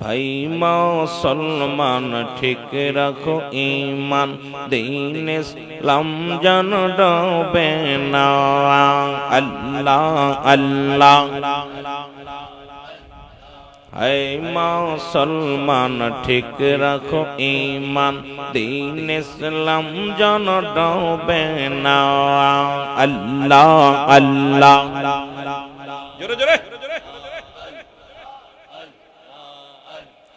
ভাই মুসলমান ঠিক রাখো ঈমান, দ্বীন ইসলাম যেন ডোবে না। আল্লাহ আল্লাহ। হে মুসলমান ঠিক রাখো ঈমান, দ্বীন ইসলাম যেন ডোবে না। আল্লাহ আল্লাহ। জোরে জোরে।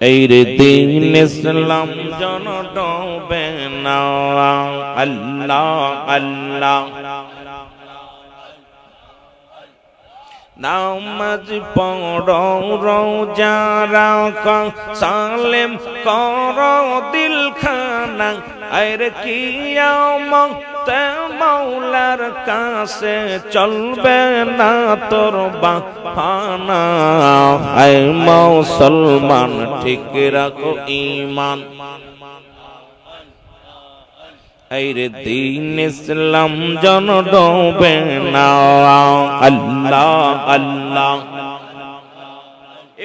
এই রে দ্বীন ইসলাম যেন ডোবে না। আল্লাহ আল্লাহ। নামাজ পড়ো রোজা রাখো সালেম করো দিলখানা, আর কিয়ামত মাওলার কাছে চলবে না তোর বাহানা। হে মুসলমান ঠিক রাখো ঈমান, এই রে দ্বীন ইসলাম যেন ডোবে না। আল্লাহ আল্লাহ।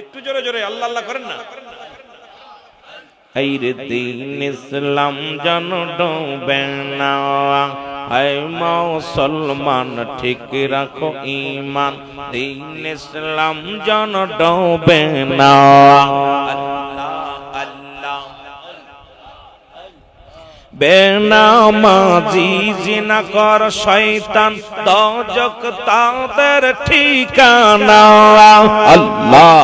একটু জোরে জোরে আল্লাহ আল্লাহ করেন না। এই রে দ্বীন ইসলাম যেন ডোবে না। হে মুসলমান ঠিক রাখো ঈমান, দ্বীন ইসলাম যেন ডোবে না। বেনামাজি জিনা কর শয়তান, দোজখ তাদের ঠিকানা। আল্লাহ।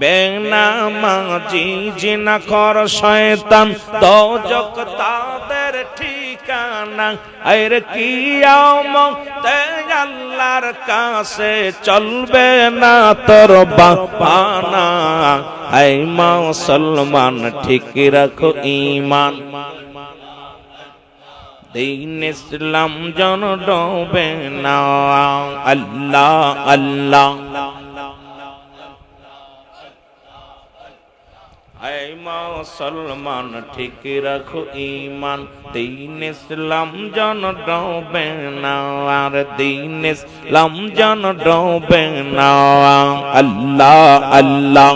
বেনামাজি জিনা কর শয়তান, দোজখ তাদের ঠিকানা। আর কিয়ামত আল্লাহর কাছে চলবে না তোর বাহানা। হে মুসলমান ঠিক রাখো ঈমান, দ্বীন ইসলাম যেন ডোবে না। আল্লাহ আল্লাহ। হে মুসলমান ঠিক রাখো ঈমান, দ্বীন ইসলাম যেন ডোবে না। আর দ্বীন ইসলাম যেন ডোবে না। আল্লাহ আল্লাহ।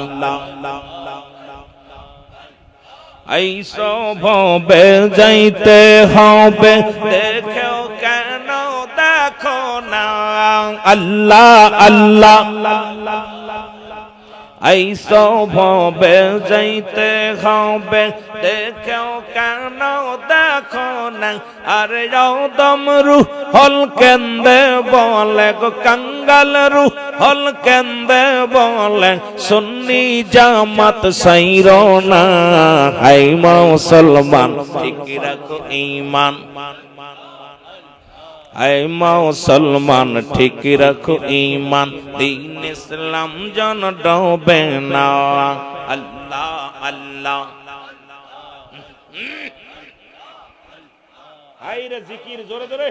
এই সভবে যাইতে হবে, দেখো কেন দেখো না। আল্লাহ আল্লাহ। এই সভবে যাইতে হবে, দেখো কেন দেখো না। আর দম রুহ হল কেন্দে বলে গো কাঙ্গাল রুহ হল কেন্দে বলে, সুন্নি জামাত সাইরো না। হে মুসলমান ঠিক রাখো ঈমান, হে মুসলমান ঠিক রাখো ঈমান, দ্বীন ইসলাম যেন ডোবে না। আল্লাহ আল্লাহ। হায়রে জিকির জোরে জোরে।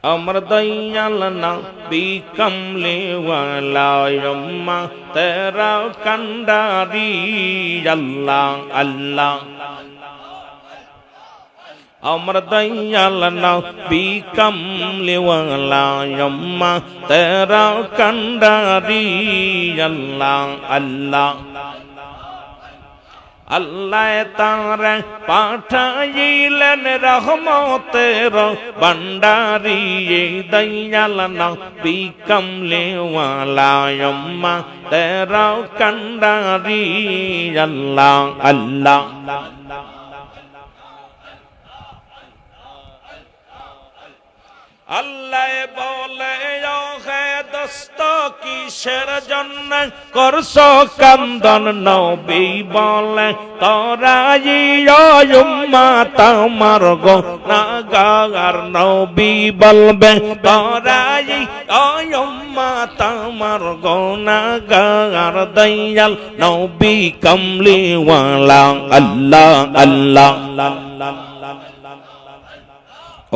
अमर दयाल नबी कमले वाला अम्मा तेरा कंडारी अल्लाह अल्लाह। अमर दयाल नबी कमले वाला अम्मा तेरा कंडारी अल्लाह अल्लाह। আল্লাহ তারে পাঠাইলেন রহমতের ভান্ডারি, দয়াল নবী কমলে ওয়ালা আম্মা তেরা কান্ডারি আল্লাহ আল্লাহ। আল্লাহ বলে ও হে দোস্ত কিসের জন্য করছো কান্দন, নবী বলে তোরাই উম্মত আমার গুনাহগার। নবী বলবে তোরাই উম্মত আমার গুনাহগার, দয়াল নবী কমলি ওয়ালা আল্লাহ আল্লাহ।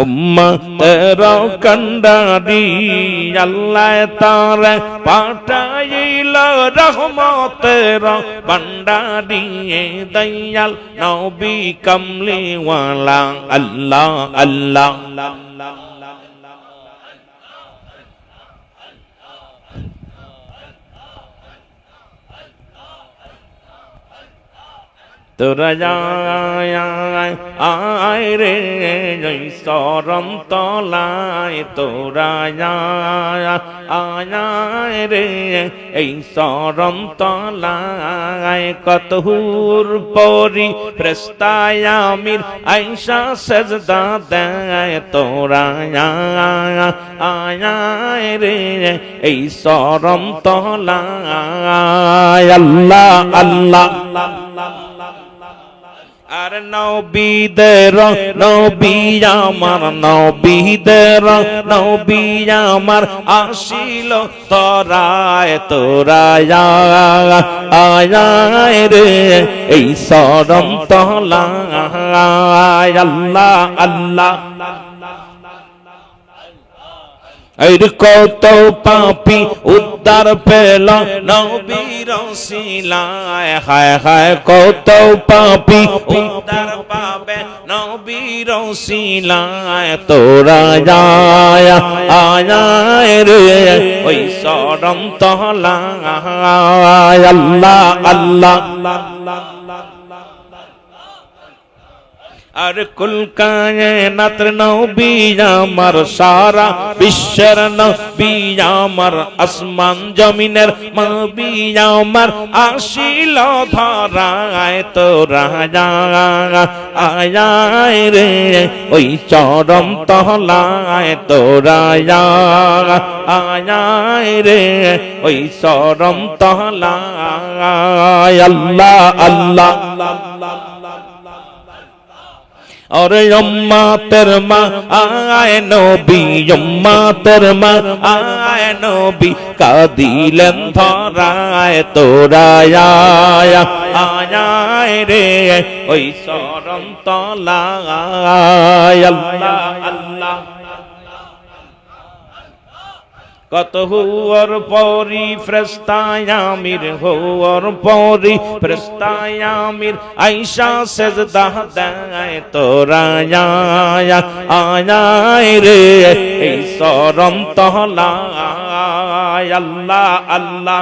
উম্মা তেরা কান্ডারি আল্লাহ তারে পাঠাইল রহমতের ভান্ডারি, দয়াল নবী কমলি ওয়ালা আল্লাহ আল্লাহ। তোরা যায় আয় রে ওই চরণ তলায় তোরা যায় রে এই চরণ তলায় কত হুর পরি ফেরেশতায় আমির আয়েশা সেজদা দেয় তোরা আয় রে এই চরণ তলায় আল্লাহ আল্লাহ আর নবীদের নবী আমার নবীদের নবী আমার আসিল তোরায় তোরায় আয় রে এই চরণ তলায় আল্লাহ আল্লাহ এর কত পাপী উদ্ধার পেল নবীর ওসিলায় হায় হায় কত পাপী উদ্ধার পাবে নবীর ওসিলায় তোরা যায় আয় রে ওই চরণ তলায় আল্লাহ আল্লাহ আর কুল কায়নাত নবী আমার সারা বিশ্বের নবী আমার আসমান জমিনের নবী আমার আসিল ধরায় তোরা আয় রে ওই চরণ তলায় তোরা আয় রে ওই চরণ তলায় আল্লাহ আল্লাহ और अम्मा तेरे माँ आए नबी अम्मा तेरे माँ आए नबी का दिलन धराए तोरा आया रे ओई चरণ তলায় अल्लाह अल्लाह কত হুয়ার পরি ফেরেশতায় আমির হুয়ার পরি ফেরেশতায় আমির আয়েশা সেজদা দেয় তোরা আয় রে এই চরণ তলায় আল্লাহ আল্লাহ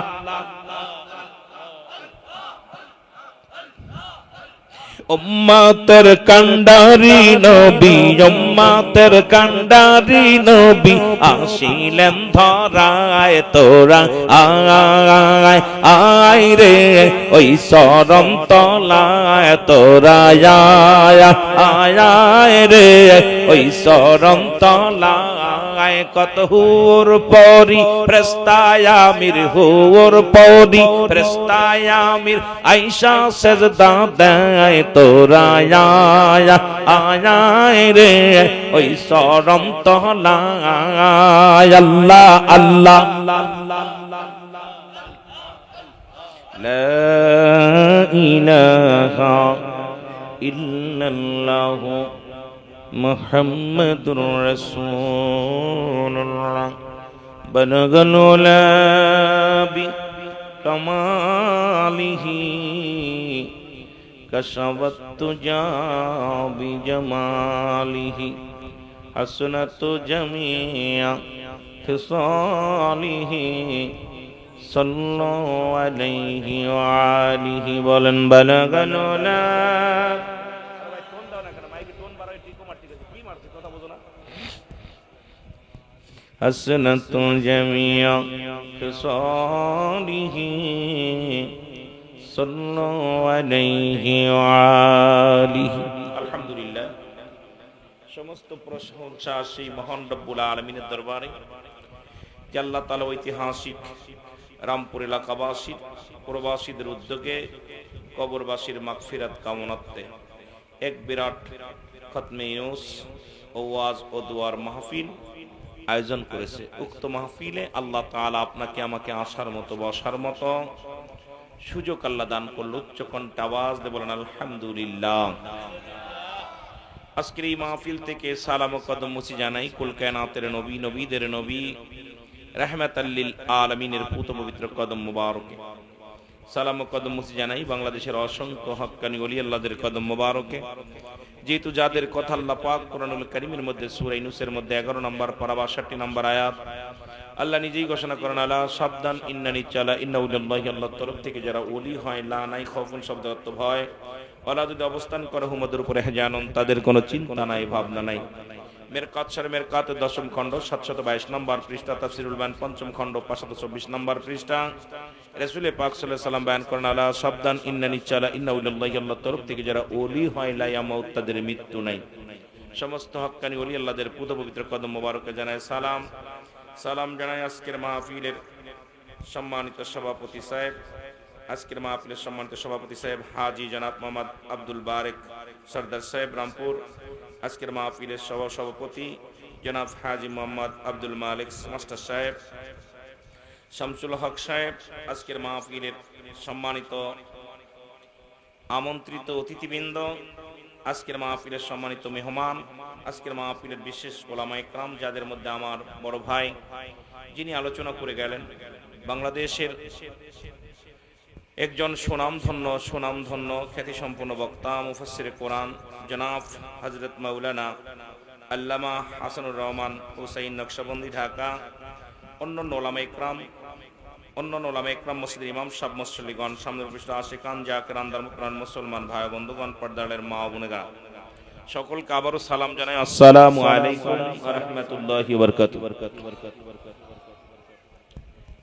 উম্মতের কান্ডারি নবী উম্মতের কান্ডারি নবী আসিলেন ধরায় তোরা আয় রে ওই চরণ তলায় তোরা আয় রে ওই চরণ তলায় কত হুর পরি ফেরেশতায় আমির হুর পরি ফেরেশতায় আমির আয়েশা সেজদা দেয় তোরা আয় রে ওই চরণ তলায় আল্লাহ আল্লাহ লা ইলাহা ইল্লাল্লাহ মুহাম্মাদুর রাসূলুল্লাহ বালাগাল উলা বিকামালিহি কশবত তুজা বিজমালিহি হাসনাত জামিয়া খিসালিহি সাল্লাল্লাহু আলাইহি ওয়া আলিহি বলেন বালাগাল উলা সবাই টোন দাও না কেন মাইকে টোন বাড়াই ঠিক মারতে গেছে কি মারছে কথা বুঝো না হাসনাত জামিয়া খিসালিহি আলহামদুলিল্লাহ সমস্ত প্রশংসা সেই মহান রব্বুল আলামিনের দরবারে যে আল্লাহ তাআলা ঐতিহাসিক রামপুর এলাকাবাসী প্রবাসীদের উদ্যোগে কবরবাসীর মাগফিরাত কামনার্থে এক বিরাট খতমে ইউনুস ও ওয়াজ ও দুয়ার মাহফিল আয়োজন করেছে। উক্ত মাহফিলে আল্লাহ তাআলা আপনাকে আমাকে আসার মতো বসার মতো সুযোগ আল্লাহ দান করল। উচ্চ কণ্ঠে আওয়াজ দিয়ে বলেন আলহামদুলিল্লাহ। আজকের এই মাহফিল থেকে সালাম ও কদম মুছি জানাই কুল কায়নাতের নবী নবীদের নবী রাহমাতাল লিল আলামিনের পুত পবিত্র কদম মুবারকে। সালাম ও কদম মুছি জানাই বাংলাদেশের অসংখ্য হক্কানি ওলি আল্লাহদের কদম মুবারকে। যেহেতু যাদের কথা আল্লাহ পাক কোরআনুল কারীমের মধ্যে সূরা ইউনূসের মধ্যে 11 নম্বর পারা 62 নম্বর আয়াত আল্লাহ নিজেই ঘোষণা করেন আলা সাবধান ইন্নানি চালা ইন্নাউলিল্লাহি আল্লাহর তরফ থেকে যারা ওলি হয় লা নাই খাউফুন শব্দের অর্থ ভয় ওরা যদি অবস্থান করে হুমদের উপরে হেজানন, তাদের কোনো চিন্তা নাই, ভাবনা নাই। মেরকাত শর মেরকাতের 10ম খণ্ড 722 নম্বর পৃষ্ঠা, তাফসিরুল বায়ান 5ম খণ্ড 524 নম্বর পৃষ্ঠা। রাসূল পাক সাল্লাল্লাহু আলাইহি ওয়াসাল্লাম বয়ান করেন, আলা সাবধান, ইন্নানি চালা ইন্না ইল্লাল্লাহি, আল্লাহর তরফ থেকে যারা ওলি হয় লা ইয়ামুত, তাদের মৃত্যু নাই। সমস্ত হক্কানি ওলি আল্লাহদের পুত পবিত্র কদম মোবারকে জানায় সালাম। সালাম জানায় আজকের মাহফিলের সম্মানিত সভাপতি সাহেব, আজকের মাহফিলের সম্মানিত সভাপতি সাহেব হাজী জনাব মোহাম্মদ আব্দুল বারেক সরদার সাহেব রামপুর, আজকের মাহফিলের সভাপতি জনাব হাজী মোহাম্মদ আব্দুল মালিক মাস্টার সাহেব, শামসুল হক সাহেব, আজকের মাহফিলের সম্মানিত আমন্ত্রিত অতিথিবৃন্দ, আজকের মাহফিলের সম্মানিত মেহমান, আজকের মাহফিলের বিশেষ ওলামা ইকরাম, যাদের মধ্যে আমার বড় ভাই যিনি আলোচনা করে গেলেন, বাংলাদেশের একজন সুনামধন্য খ্যাতিসম্পন্ন বক্তা মুফাসসিরে কোরআন জনাব হযরত মাওলানা আল্লামা হাসানুর রহমান হুসাইন নকশবন্দি, ঢাকা। অন্যান্য ওলামা ইকরাম, মসজিদের ইমাম সাহেব, মুসল্লিগণ, সামনে উপস্থিত আশিকান জাকিরান দারমুকরান মুসলমান ভাই বন্ধুগণ, পর্দারের মা বোনেরা, সকলকে আবারও সালাম জানাই, আসসালামু আলাইকুম ওয়া রাহমাতুল্লাহি ওয়া বারাকাতুহু।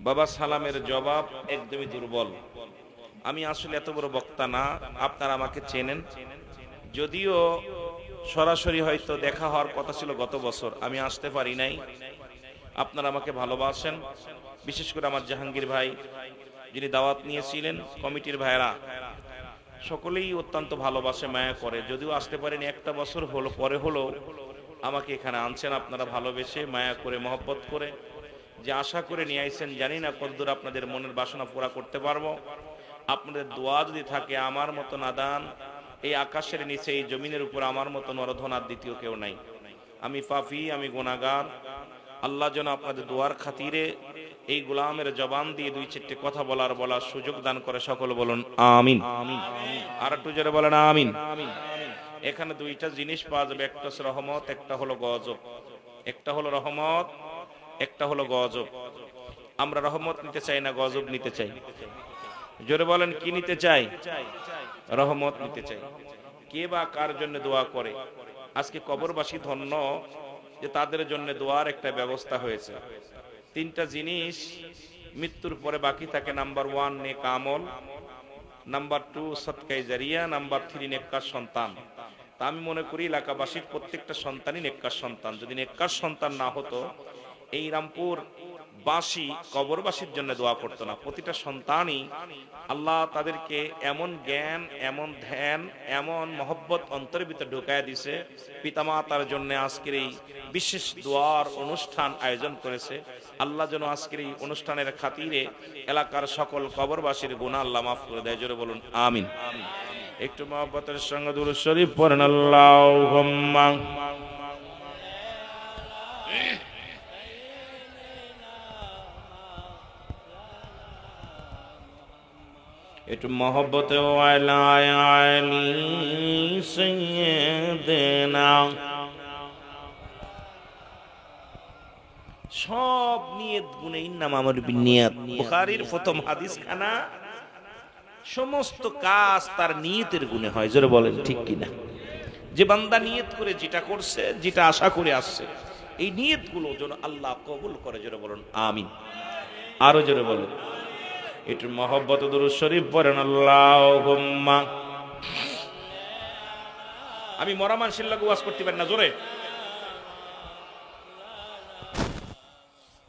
বাবা, সালামের জবাব একদমই দুর্বল। আমি আসলে এত বড় বক্তা না, আপনারা আমাকে চেনেন, যদিও সরাসরি হয়তো দেখা হওয়ার কথা ছিল গত বছর, আমি আসতে পারি নাই। আপনারা আমাকে ভালোবাসেন, বিশেষ করে আমার জাহাঙ্গীর ভাই যিনি দাওয়াত নিয়েছিলেন, কমিটির ভাইরা সকলেই অত্যন্ত ভালোবাসে, মায়া করে। যদিও আসতে পারিনি, একটা বছর পরে হলো আমাকে এখানে আনছেন আপনারা ভালোবেসে, মায়া করে, মহব্বত করে, যে আশা করে নিয়ে আইছেন। জানি না কতদূর আপনাদের মনের বাসনা পুরা করতে পারবো। আপনাদের দোয়া যদি থাকে, আমার মতো নাদান এই আকাশের নিচে, এই জমিনের উপর আমার মতো নরধনার দ্বিতীয় কেউ নাই। আমি পাপী, আমি গুনাহগার। আল্লাহ যেন আপনাদের দোয়ার খাতিরে এই গোলামের জবান দিয়ে 2-4টি কথা বলার সুযোগ দান করে। সকল বলুন আমিন। আর একটু জোরে বলেন আমিন। এখানে 2টা জিনিস পাওয়া যাবে, একটা হলো রহমত, একটা হলো গজব। একটা হলো রহমত, একটা হলো গজব। আমরা রহমত নিতে চাই না, গজব নিতে চাই? জোরে বলেন, কি নিতে চাই? রহমত নিতে চাই। কে বা কার জন্য দোয়া করে? আজকে কবরবাসী ধন্য যে তাদের জন্য দোয়ার একটা ব্যবস্থা হয়েছে। 3টা জিনিস মৃত্যুর পরে বাকি থাকে। নাম্বার 1 নেক আমল, নাম্বার 2 সদকায়ে জারিয়া, নাম্বার 3 নেককার সন্তান। তা আমি মনে করি এলাকাবাসীর প্রত্যেকটা সন্তানই নেককার সন্তান। যদি নেককার সন্তান না হতো, এই রামপুর বাসী কবরবাসীর জন্য দোয়া করতো না। প্রতিটা সন্তানই আল্লাহ তাদেরকে এমন জ্ঞান, এমন ধ্যান, এমন মহব্বত অন্তরের ভিতরে ঢুকায় দিছে। পিতামাতার জন্য আজকের এই বিশেষ দোয়ার অনুষ্ঠান আয়োজন করেছে। আল্লাহ যেন আজকের এই অনুষ্ঠানের খাতিরে এলাকার সকল কবরবাসীর গুনাহ আল্লাহ মাফ করে দেয়। জোরে বলুন আমিন। একটু মহব্বতের সঙ্গে দুরূদ শরীফ পড়েন, আল্লাহুম্মা। একটু মহব্বতে ওয়ালা আলী সাইয়্যিদিনা। সব নিয়ত গুণে ইন্নামা আমারু বিন্নিয়াত। বুখারীর প্রথম হাদিস খানা, সমস্ত কাজ তার নিয়তের গুণে হয়। জোরে বলেন ঠিক কিনা? যে বান্দা নিয়ত করে যেটা করছে, যেটা আশা করে আসছে, এই নিয়তগুলো যেন আল্লাহ কবুল করে। জোরে বলেন আমিন। আরো জোরে বলেন। একটু মহব্বত দুরূদ শরীফ পড়েন, আল্লাহুম্মা। আমি মরা মানুষের লাগু ওয়াজ করতে পারি না, জোরে।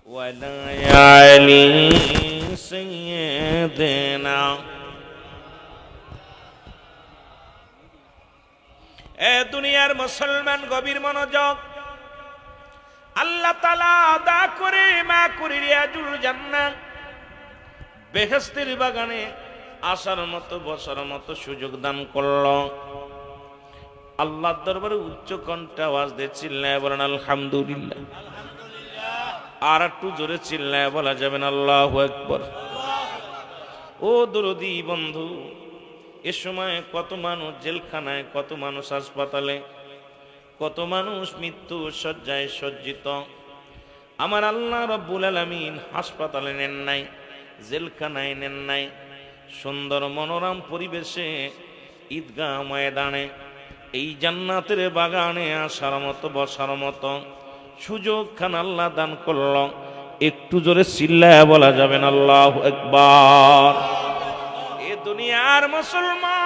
ওয়ালা আলী সাইয়্যিদিনা। এ দুনিয়ার মুসলমান, গভীর মনোযোগ। আল্লাহ তাআলা আদা করে মা করে রিয়াজুল জান্নাহ, বেহেশতের বাগানে আসার মতো, বসার মতো সুযোগ দান করল। আল্লাহর দরবারে উচ্চ কণ্ঠে আওয়াজ দিয়ে চিল্লায় বলেন আলহামদুলিল্লাহ। আর একটু জোরে চিল্লায় বলা যাবেন আল্লাহু আকবার। ও দরদি বন্ধু, এ সময় কত মানুষ জেলখানায়, কত মানুষ হাসপাতালে, কত মানুষ মৃত্যু শয্যায় সজ্জিত। আমার আল্লাহ রাব্বুল আলামিন হাসপাতালে নেন নাই, জেলখানায় নেন নাই, সুন্দর মনোরম পরিবেশে ঈদগাহ ময়দানে এই জান্নাতের বাগানে আসার মতো বসার মতো সুযোগ খান আল্লাহ দান করল। একটু জোরে চিল্লায়া বলা যাবে না আল্লাহু আকবার। এ দুনিয়ার মুসলমান,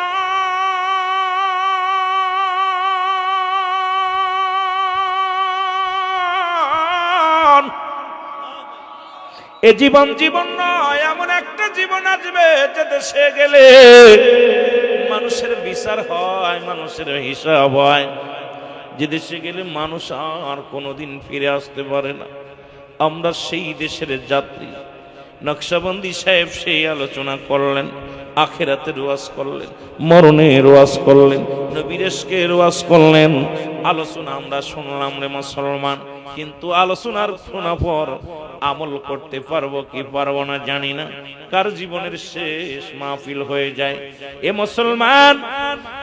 এ জীবন জীবন নয়, এমন একটা জীবন আসবে যে দেশে গেলে মানুষের বিচার হয়, মানুষের হিসাব হয়, যে দেশে গেলে মানুষ আর কোনোদিন ফিরে আসতে পারে না। আমরা সেই দেশের যাত্রী। নকশবন্দি সাহেব সেই আলোচনা করলেন, আখিরাতের ওয়াজ করলেন, মরণের ওয়াজ করলেন, নবীর ইশকের ওয়াজ করলেন। আলোচনা আমরা শুনলাম রে মুসলমান, কিন্তু আলোচনার শোনা পর আমল করতে পারবো কি পারবো না জানি না। কার জীবনের শেষ মাহফিল হয়ে যায়। এ মুসলমান,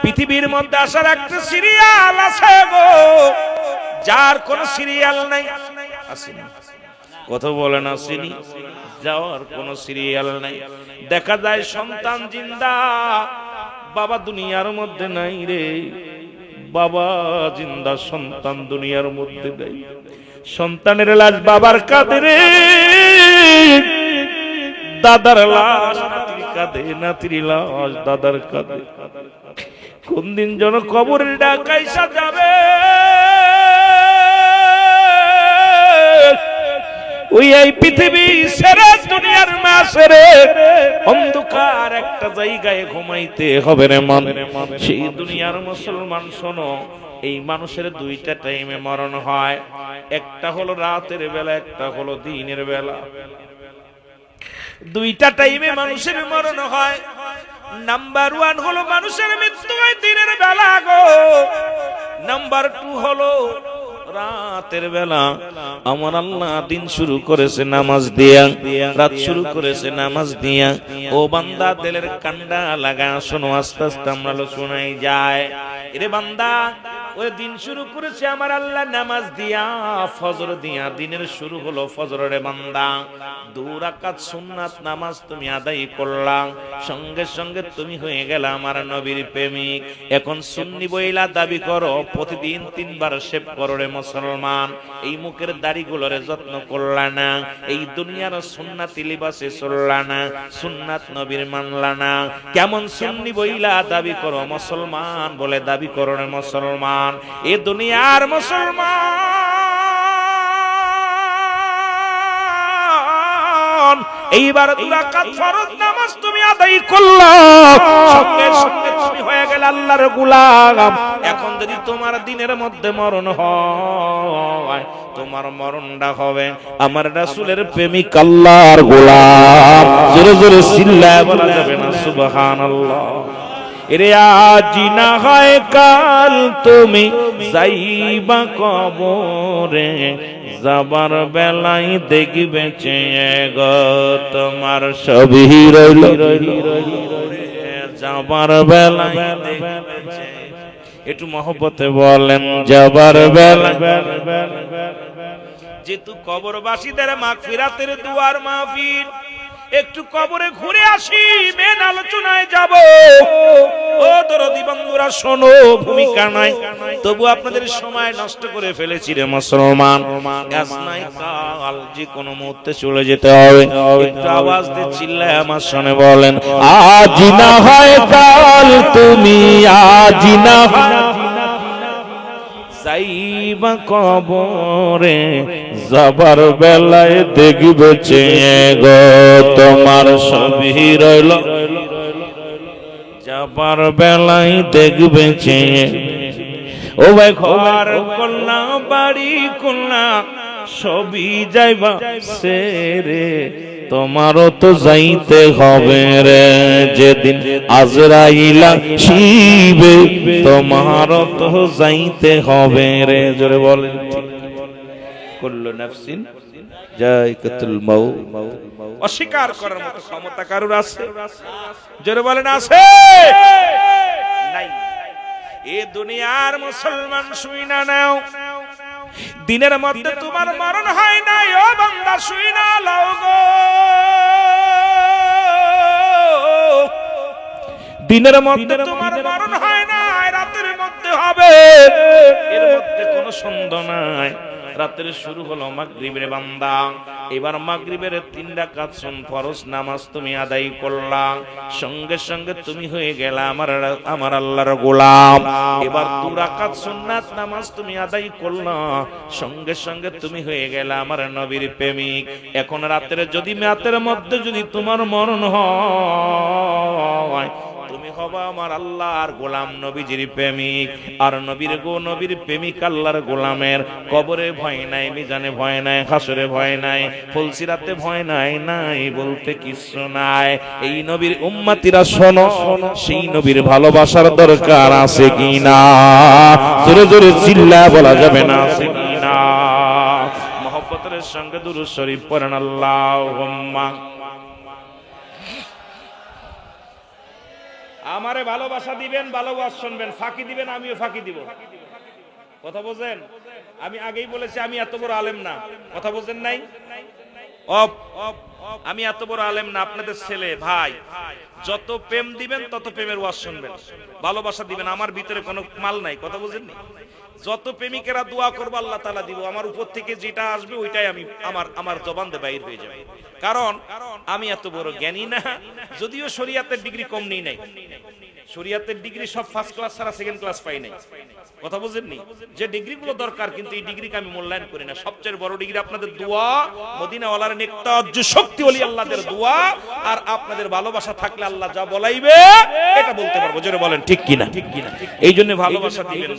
পৃথিবীর মধ্যে আসার একটা সিরিয়াল আছে গো, যার কোন সিরিয়াল নাই। আসেনি কথা বলেন, আসেনি, যাওয়ার কোন সিরিয়াল নাই। দেখা যায় সন্তান জিন্দা, বাবা দুনিয়ার মধ্যে নাই রে। বাবা জিন্দা, সন্তান দুনিয়ার মধ্যে নাই। সন্তানের লাশ বাবার কাঁধে রে, দাদার লাশ নাতির কাঁধে, নাতির লাশ দাদার কাঁধে। কোন দিন যেন কবরের ডাক আইসা যাবে, ওই এই পৃথিবী ছেড়ে দুনিয়ার মাঝে অন্ধকার একটা জায়গায় ঘুমাইতে হবে রে মন। সেই দুনিয়ার মুসলমান শোনো, এই মানুষের দুইটা টাইমে মরণ হয়, একটা হলো রাতের বেলা, একটা হলো দিনের বেলা। দুইটা টাইমে মানুষের মরণ হয়। নাম্বার 1 হলো মানুষের মৃত্যু হয় দিনের বেলা গো। নাম্বার 2 হলো রাতের বেলা। আমার আল্লাহ দিন শুরু করেছে নামাজ দিয়া, রাত শুরু করেছে নামাজ দিয়া। ও বান্দা, দিলের কান্ডা লাগা শোনো, আস্তে আস্তে আমরা শোনাই যায়। এরে বান্দা, ওই দিন শুরু করেছে আমার আল্লাহ নামাজ দিয়া, ফজর দিয়া। দিনের শুরু হলো ফজর রে বান্দা। 2 রাকাত সুন্নাত নামাজ তুমি আদায় করলা, সঙ্গে সঙ্গে তুমি হয়ে গেল আমার নবীর প্রেমিক। এখন সুন্নি বইলা দাবি করো, প্রতিদিন 3 বার শেভ করো রে মুসলমান। এই মুখের দাড়িগুলোরে যত্ন করলা না, এই দুনিয়ার সুন্নাতি লিবাসে চললা না, সুন্নাত নবীর মানলা না। কেমন সুন্নি বইলা দাবি করো মুসলমান বলে দাবি করো রে মুসলমান। এ দুনিয়ার মুসলমান, এইবার 2 রাকাত ফরজ নামাজ তুমি আদায় করলা, সঙ্গে সঙ্গে তুমি হয়ে গেল আল্লাহর গোলাম। এখন যদি তোমার দিনের মধ্যে মরণ হয়, তোমার মরণটা হবে আমার রাসূলের প্রেমিক আল্লাহর গোলাম। জোরে জোরে চিল্লায় বলা যাবে না সুবহানাল্লাহ। এরে আজ না হয় কাল তুমি যাইবা কবরে, যাবার বেলায় দেখবে চেয়ে গো তোমার সবই রইল, যাবার বেলায় দেখবে চেয়ে। একটু মহব্বতে বলেন, যাবার বেলায়। যেহেতু কবরবাসীদের মাগফিরাতের দুয়ার মাহফিল, একটু কবরে ঘুরে আসি, মেন আলোচনায় যাব। ও দরদি বন্ধুরা শোনো, ভূমিকা নাই, তবু আপনাদের সময় নষ্ট করে ফেলেছি রে মুসলমান। আজ নাই কাল যে কোনো মুহূর্তে চলে যেতে হবে। একটু আওয়াজ দিয়ে চিল্লায় আমার শুনে বলেন, আজ না হয় কাল তুমি, আজ না যাইবা কবরে, যাবার বেলায় দেখবে চেয়ে গো তোমার সবই রইল, যাবার বেলায় দেখবে চেয়ে। ও ভাই, ঘর কন্যা বাড়ি কন্যা সবই যাইবা সেরে, তোমারও তো যাইতে হবে রে যেদিন আজরাইল আসিবে, তোমারও তো যাইতে হবে রে। জোরে বলেন, কুল্লু নাফসিন যায়কাতুল মাউত। অস্বীকার করার মতো ক্ষমতা কারোর আছে? জোরে বলেন, আছে? নাই। এ দুনিয়ার মুসলমান শুই না নাও, দিনের মধ্যে তোমার মরণ হয় নাই। ও বান্দা শুই না লাও গো, দিনের মধ্যে তোমার মরণ হয় না, রাতের মধ্যে হবে, এর মধ্যে কোনো সন্দেহ নাই। রাতের শুরু হলো মাগরিবের বান্দা, এবার মাগরিবের 3 রাকাত ফরজ নামাজ তুমি আদায় করলা, সঙ্গে সঙ্গে তুমি হয়ে গেলা আমার আল্লাহর গোলাম। এবার 2 রাকাত সুন্নাত নামাজ তুমি আদায় করলা, সঙ্গে সঙ্গে তুমি হয়ে গেলা আমার নবীর প্রেমিক। এখন রাতের মধ্যে যদি তোমার মরণ হয়, তুমি হবা আমার আল্লাহর গোলাম, নবীজির প্রেমিক। আর নবীর প্রেমিক আল্লাহর গোলামের কবরে ভয় নাই, মিজানে ভয় নাই, হাসরে ভয় নাই, ফুলসিরাতে ভয় নাই, নাই বলতে কিছু নাই। এই নবীর উম্মতিরা শোনো, সেই নবীর ভালোবাসার দরকার আছে কিনা? জোরে জোরে চিল্লা বলা যাবে না, আছে কিনা? মহব্বতের সঙ্গে দুরূদ শরীফ পড়েন আল্লাহুম্মা। আমারে ভালোবাসা দিবেন, ভালোবাসা শুনবেন, ফাঁকি দিবেন, আমিও ফাঁকি দিব। কথা বোঝেন? আমি আগেই বলেছি আমি এত বড় আলেম না, কথা বোঝেন নাই? আমি এত বড় আলেম না, আপনাদের ছেলে ভাই। যত প্রেম দিবেন তত প্রেমের ওয়াজ শুনবেন, ভালোবাসা দিবেন, আমার ভিতরে কোনো মাল নাই, কথা বুঝেননি? যত প্রেমিকেরা দোয়া করবে আল্লাহ তাআলা দিব, আমার উপর থেকে যেটা আসবে ওইটাই আমি আমার জবান দিয়ে বাইর হয়ে যাবে। কারণ আমি এত বড় জ্ঞানী না, যদিও শরীয়তের ডিগ্রি কম নেই নাই, শরীয়তের ডিগ্রি সব ফার্স্ট ক্লাস ছাড়া সেকেন্ড ক্লাস পাই নাই, কথা বুঝেননি? যে ডিগ্রিগুলো দরকার, কিন্তু এই ডিগ্রিকে আমি মূল্যায়ন করি না। সবচেয়ে বড় ডিগ্রি আপনাদের দোয়া, মদিনাওয়ালার নেকটাজ্জ শক্তি ওলি আল্লাহদের দোয়া, আর আপনাদের ভালোবাসা থাকলে আল্লাহ যা বলাইবে এটা বলতে পারবো। জোরে বলেন ঠিক কিনা? এই জন্য ভালোবাসা দিবেন।